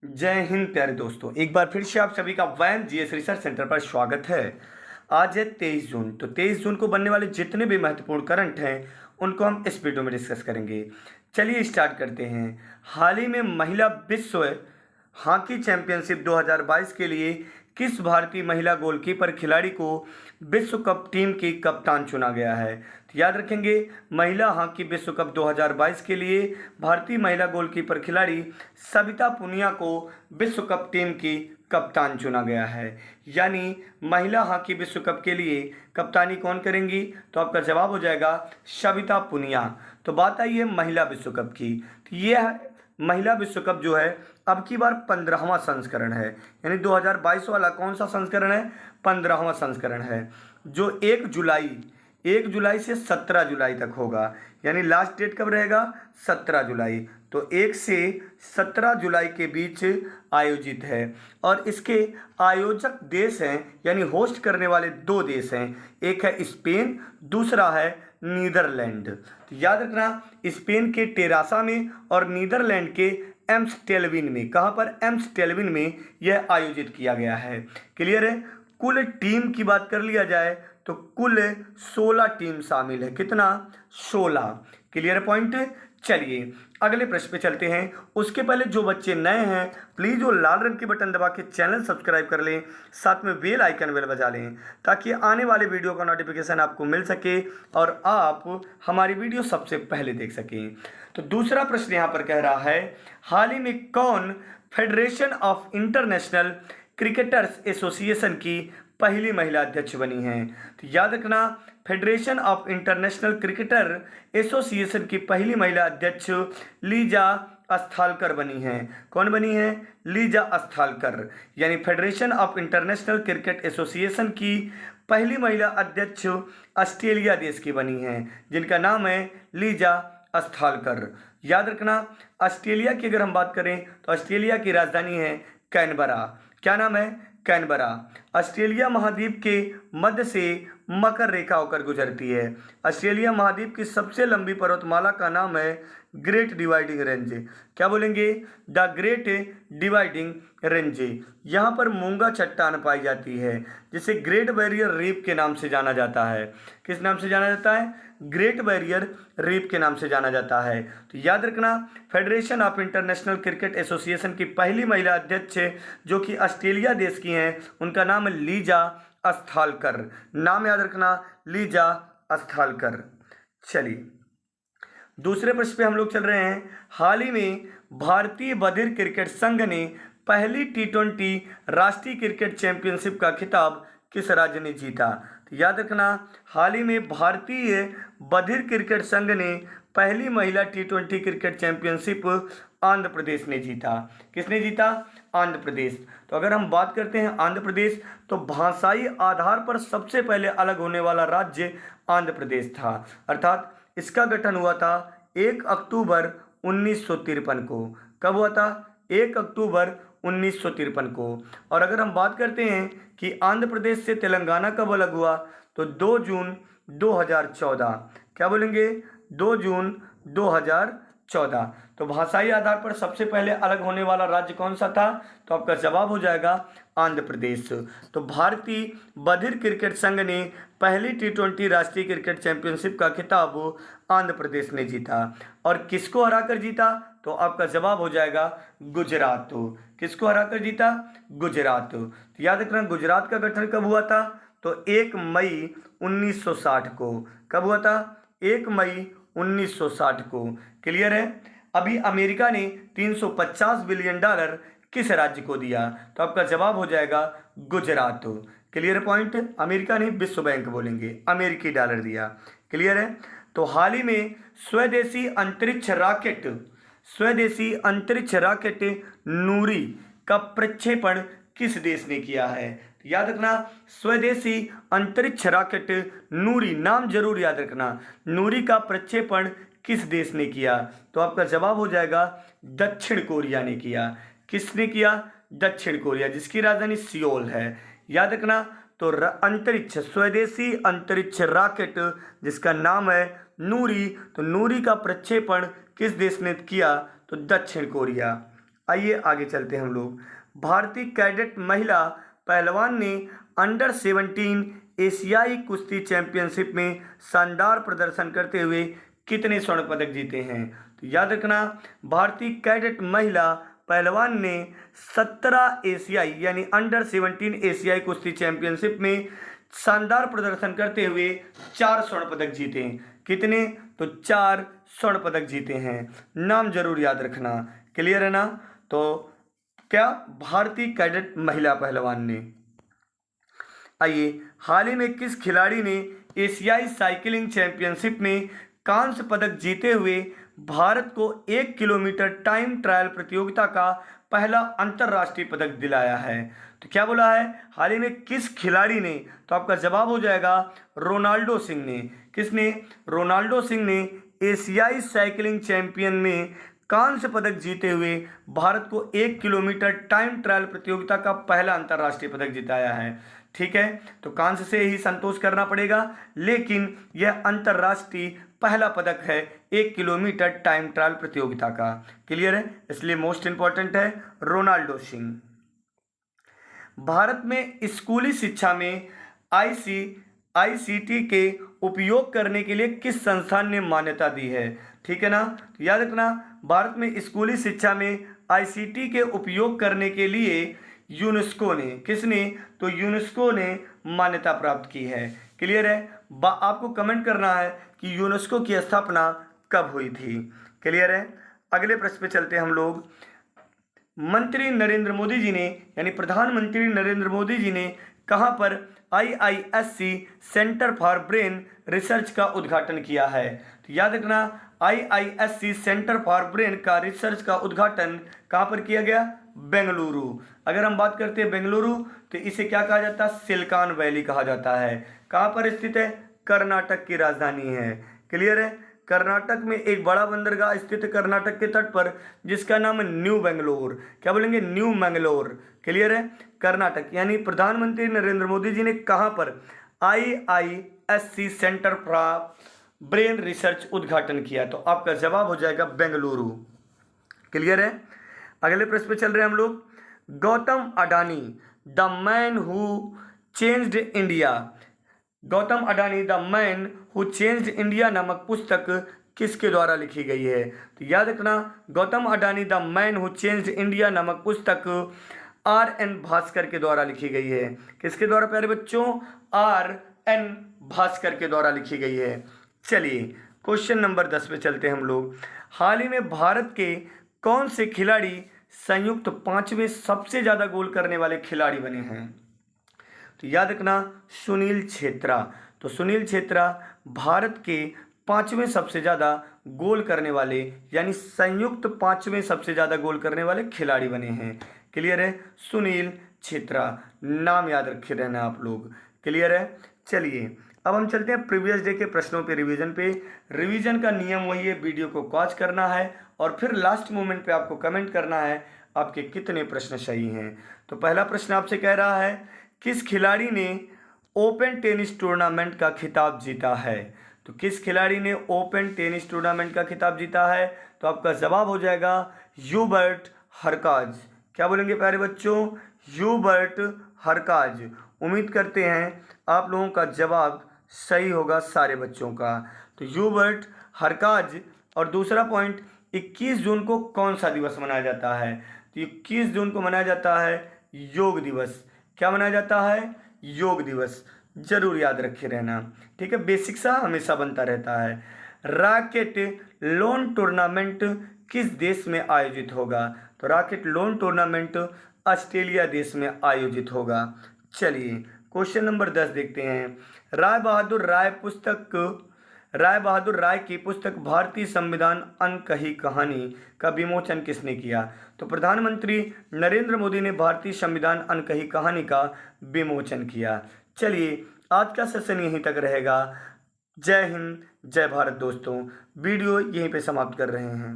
जय हिंद प्यारे दोस्तों, एक बार फिर से आप सभी का वैन जीएस रिसर्च सेंटर पर स्वागत है। आज है 23 जून। तो 23 जून को बनने वाले जितने भी महत्वपूर्ण करंट हैं उनको हम इस वीडियो में डिस्कस करेंगे। चलिए स्टार्ट करते हैं। हाल ही में महिला विश्व हॉकी चैंपियनशिप 2022 के लिए किस भारतीय महिला गोलकीपर खिलाड़ी को विश्व कप टीम की कप्तान चुना गया है? तो याद रखेंगे, महिला हॉकी विश्व कप 2022 के लिए भारतीय महिला गोलकीपर खिलाड़ी सविता पुनिया को विश्व कप टीम की कप्तान चुना गया है। यानी महिला हॉकी विश्व कप के लिए कप्तानी कौन करेंगी? तो आपका जवाब हो जाएगा सविता पुनिया। तो बात आई है महिला विश्व कप की। तो यह महिला विश्व कप जो है अब की बार 15वां संस्करण है। यानी 2022 वाला कौन सा संस्करण है? 15वां संस्करण है, जो 1 जुलाई से 17 जुलाई तक होगा। यानी लास्ट डेट कब रहेगा? 17 जुलाई। तो 1 से 17 जुलाई के बीच आयोजित है। और इसके आयोजक देश हैं, यानी होस्ट करने वाले 2 देश हैं। एक है स्पेन, दूसरा है नीदरलैंड। तो याद रखना, स्पेन के टेरासा में और नीदरलैंड के एम्स्टेल्विन में। कहाँ पर? एम्स्टेल्विन में यह आयोजित किया गया है। क्लियर है? कुल टीम की बात कर लिया जाए तो कुल 16 टीम शामिल है। कितना? 16। Clear point. चलिए अगले प्रश्न पे चलते हैं। उसके पहले जो बच्चे नए हैं प्लीज़ वो लाल रंग के बटन दबा के चैनल सब्सक्राइब कर लें, साथ में बेल आइकन बेल बजा लें, ताकि आने वाले वीडियो का नोटिफिकेशन आपको मिल सके और आप हमारी वीडियो सबसे पहले देख सकें। तो दूसरा प्रश्न यहाँ पर कह रहा है, हाल ही में कौन federation of international cricketers association की पहली महिला अध्यक्ष बनी हैं? तो याद रखना, federation of international cricketer association की पहली महिला अध्यक्ष लीजा अस्थालकर बनी हैं। कौन बनी है? लीजा अस्थालकर। यानी federation of international cricket association की पहली महिला अध्यक्ष ऑस्ट्रेलिया देश की बनी हैं, जिनका नाम है लीजा अस्थालकर। याद रखना, ऑस्ट्रेलिया की अगर हम बात करें तो ऑस्ट्रेलिया की राजधानी है कैनबरा। क्या नाम है? कैनबरा। ऑस्ट्रेलिया महाद्वीप के मध्य से मकर रेखा होकर गुजरती है। ऑस्ट्रेलिया महाद्वीप की सबसे लंबी पर्वतमाला का नाम है ग्रेट डिवाइडिंग रेंज। क्या बोलेंगे? The great dividing range. यहाँ पर मूंगा चट्टान पाई जाती है, जिसे ग्रेट बैरियर रीफ के नाम से जाना जाता है। किस नाम से जाना जाता है? ग्रेट बैरियर रीफ के नाम से जाना जाता है। तो याद रखना, federation of international cricket association की पहली महिला अध्यक्ष जो कि ऑस्ट्रेलिया देश की हैं, उनका नाम है लीजा अस्थालकर। नाम याद रखना, लीजा अस्थालकर। चलिए दूसरे प्रश्न पे हम लोग चल रहे हैं। हाल ही में भारतीय बधिर क्रिकेट संघ ने पहली T20 राष्ट्रीय क्रिकेट चैंपियनशिप का खिताब किस राज्य ने जीता? तो याद रखना, हाल ही में भारतीय बधिर क्रिकेट संघ ने पहली महिला T20 cricket championship Andhra Pradesh ने जीता। किसने जीता? आंध्र प्रदेश। तो अगर हम बात करते हैं आंध्र प्रदेश, तो भाषाई आधार पर सबसे पहले अलग होने वाला राज्य आंध्र प्रदेश था। अर्थात इसका गठन हुआ था 1 अक्टूबर 1953 को। कब हुआ था? 1 अक्टूबर 1953 को। और अगर हम बात करते हैं कि आंध्र प्रदेश से तेलंगाना कब अलग हुआ, तो 2 जून 2014। क्या बोलेंगे? 2 जून 2014। तो भाषाई आधार पर सबसे पहले अलग होने वाला राज्य कौन सा था? तो आपका जवाब हो जाएगा आंध्र प्रदेश। तो भारतीय बधिर क्रिकेट संघ ने पहली T20 राष्ट्रीय क्रिकेट चैंपियनशिप का खिताब आंध्र प्रदेश ने जीता। और किसको हराकर जीता? तो आपका जवाब हो जाएगा गुजरात। किसको हराकर जीता? गुजरात। तो याद रखना, गुजरात का गठन कब हुआ था? तो 1 मई 1960 को। कब हुआ था? 1 मई 1960 को। क्लियर है? अभी अमेरिका ने $350 बिलियन किस राज्य को दिया? तो आपका जवाब हो जाएगा गुजरात। Clear point. अमेरिका नहीं, विश्व बैंक बोलेंगे, अमेरिकी डॉलर दिया। क्लियर है? तो हाल ही में स्वदेशी अंतरिक्ष रॉकेट नूरी का प्रक्षेपण किस देश ने किया है? याद रखना, स्वदेशी अंतरिक्ष रॉकेट नूरी, नाम जरूर याद रखना, नूरी का प्रक्षेपण किस देश ने किया? तो आपका जवाब हो जाएगा दक्षिण कोरिया ने किया। किसने किया? दक्षिण कोरिया, जिसकी राजधानी सियोल है। याद रखना, तो स्वदेशी अंतरिक्ष रॉकेट जिसका नाम है नूरी, तो नूरी का प्रक्षेपण किस देश ने किया? तो दक्षिण कोरिया। आइए आगे चलते हैं हम लोग। भारतीय कैडेट महिला पहलवान ने अंडर 17 एशियाई कुश्ती चैंपियनशिप में शानदार प्रदर्शन करते हुए कितने स्वर्ण पदक जीते हैं? तो याद रखना, भारतीय कैडेट महिला पहलवान ने 17 एशियाई यानी अंडर 17 एशियाई कुश्ती चैंपियनशिप में शानदार प्रदर्शन करते हुए 4 स्वर्ण पदक जीते। कितने? तो 4 स्वर्ण पदक जीते हैं। नाम जरूर याद रखना। क्लियर है ना? तो क्या? भारतीय कैडेट महिला पहलवान ने। आइए, हाल ही में किस खिलाड़ी ने एशियाई साइकिलिंग चैंपियनशिप में कांस्य पदक जीते हुए भारत को 1 किलोमीटर टाइम ट्रायल प्रतियोगिता का पहला अंतर्राष्ट्रीय पदक दिलाया है? तो क्या बोला है? हाल ही में किस खिलाड़ी ने? तो आपका जवाब हो जाएगा रोनाल्डो सिंह ने। किसने? रोनाल्डो सिंह ने एशियाई साइकिलिंग चैंपियन में कांस्य पदक जीते हुए भारत को 1 किलोमीटर टाइम ट्रायल प्रतियोगिता का पहला अंतर्राष्ट्रीय पदक जिताया है। ठीक है, तो कांस्य से ही संतोष करना पड़ेगा, लेकिन यह अंतर्राष्ट्रीय पहला पदक है 1 किलोमीटर टाइम ट्रायल प्रतियोगिता का। क्लियर है? इसलिए मोस्ट इंपॉर्टेंट है रोनाल्डो सिंह। भारत में स्कूली शिक्षा में आईसीटी के उपयोग करने के लिए किस संस्थान ने मान्यता दी है? ठीक है ना? तो याद रखना, भारत में स्कूली शिक्षा में आईसीटी के उपयोग करने के लिए यूनेस्को ने, किसने? तो यूनेस्को ने मान्यता प्राप्त की है। क्लियर है? आपको कमेंट करना है कि यूनेस्को की स्थापना कब हुई थी। क्लियर है? अगले प्रश्न पे चलते हैं हम लोग। मंत्री नरेंद्र मोदी जी ने यानी प्रधानमंत्री नरेंद्र मोदी जी ने कहां पर IISc centre for brain research का उद्घाटन किया है? तो याद रखना, आईआईएससी सेंटर फॉर ब्रेन का रिसर्च का उद्घाटन कहां पर किया गया? बेंगलुरु। अगर हम बात करते हैं बेंगलुरु, तो इसे क्या कहा जाता है? सिलिकॉन वैली कहा जाता है। कहां पर स्थित है? कर्नाटक की राजधानी है। क्लियर है? कर्नाटक में एक बड़ा बंदरगाह स्थित है कर्नाटक के तट पर, जिसका नाम है न्यू बेंगलोर। क्या बोलेंगे? न्यू मैंगलोर। क्लियर है? कर्नाटक। यानी प्रधानमंत्री नरेंद्र मोदी जी ने कहां पर IISc centre for brain research उद्घाटन किया? तो आपका जवाब हो जाएगा बेंगलुरु। क्लियर है? अगले प्रश्न पे चल रहे हैं हम लोग। Gautam Adani the man who changed India, Gautam Adani the man who changed India नामक पुस्तक किसके द्वारा लिखी गई है? तो याद रखना, Gautam Adani the man who changed India नामक पुस्तक RN भास्कर के द्वारा लिखी गई है। किसके द्वारा प्यारे बच्चों? RN भास्कर के द्वारा लिखी गई है। चलिए क्वेश्चन नंबर 10 पे चलते हैं हम लोग। हाल ही में भारत के कौन से खिलाड़ी संयुक्त 5वें सबसे ज्यादा गोल करने वाले खिलाड़ी बने हैं? तो याद रखना, सुनील छेत्रा। तो सुनील छेत्रा भारत के 5वें सबसे ज्यादा गोल करने वाले यानी संयुक्त 5वें सबसे ज्यादा गोल करने वाले खिलाड़ी बने हैं। क्लियर है? सुनील छेत्रा। नाम याद रखे रहना आप लोग। क्लियर है? चलिए अब हम चलते हैं प्रीवियस डे के प्रश्नों पे रिवीजन पे। रिवीजन का नियम वही है, वीडियो को वॉच करना है और फिर लास्ट मोमेंट पे आपको कमेंट करना है आपके कितने प्रश्न सही हैं। तो पहला प्रश्न आपसे कह रहा है, किस खिलाड़ी ने ओपन टेनिस टूर्नामेंट का खिताब जीता है? तो किस खिलाड़ी ने ओपन टेनिस टूर्नामेंट का खिताब जीता है? तो आपका जवाब हो जाएगा ह्यूबर्ट हरकाज। क्या बोलेंगे प्यारे बच्चों? ह्यूबर्ट हरकाज। उम्मीद करते हैं आप लोगों का जवाब सही होगा सारे बच्चों का। तो ह्यूबर्ट हरकाज। और दूसरा पॉइंट, 21 जून को कौन सा दिवस मनाया जाता है? तो 21 जून को मनाया जाता है योग दिवस। क्या मनाया जाता है? योग दिवस। जरूर याद रखे रहना। ठीक है, बेसिक सा हमेशा बनता रहता है। रैकेट लोन टूर्नामेंट किस देश में आयोजित होगा? तो रैकेट लोन टूर्नामेंट ऑस्ट्रेलिया देश में आयोजित होगा। चलिए क्वेश्चन नंबर 10 देखते हैं। राय बहादुर राय की पुस्तक भारतीय संविधान अनकही कहानी का विमोचन किसने किया? तो प्रधानमंत्री नरेंद्र मोदी ने भारतीय संविधान अनकही कहानी का विमोचन किया। चलिए आज का सेशन यहीं तक रहेगा। जय हिंद, जय भारत दोस्तों। वीडियो यहीं पे समाप्त कर रहे हैं।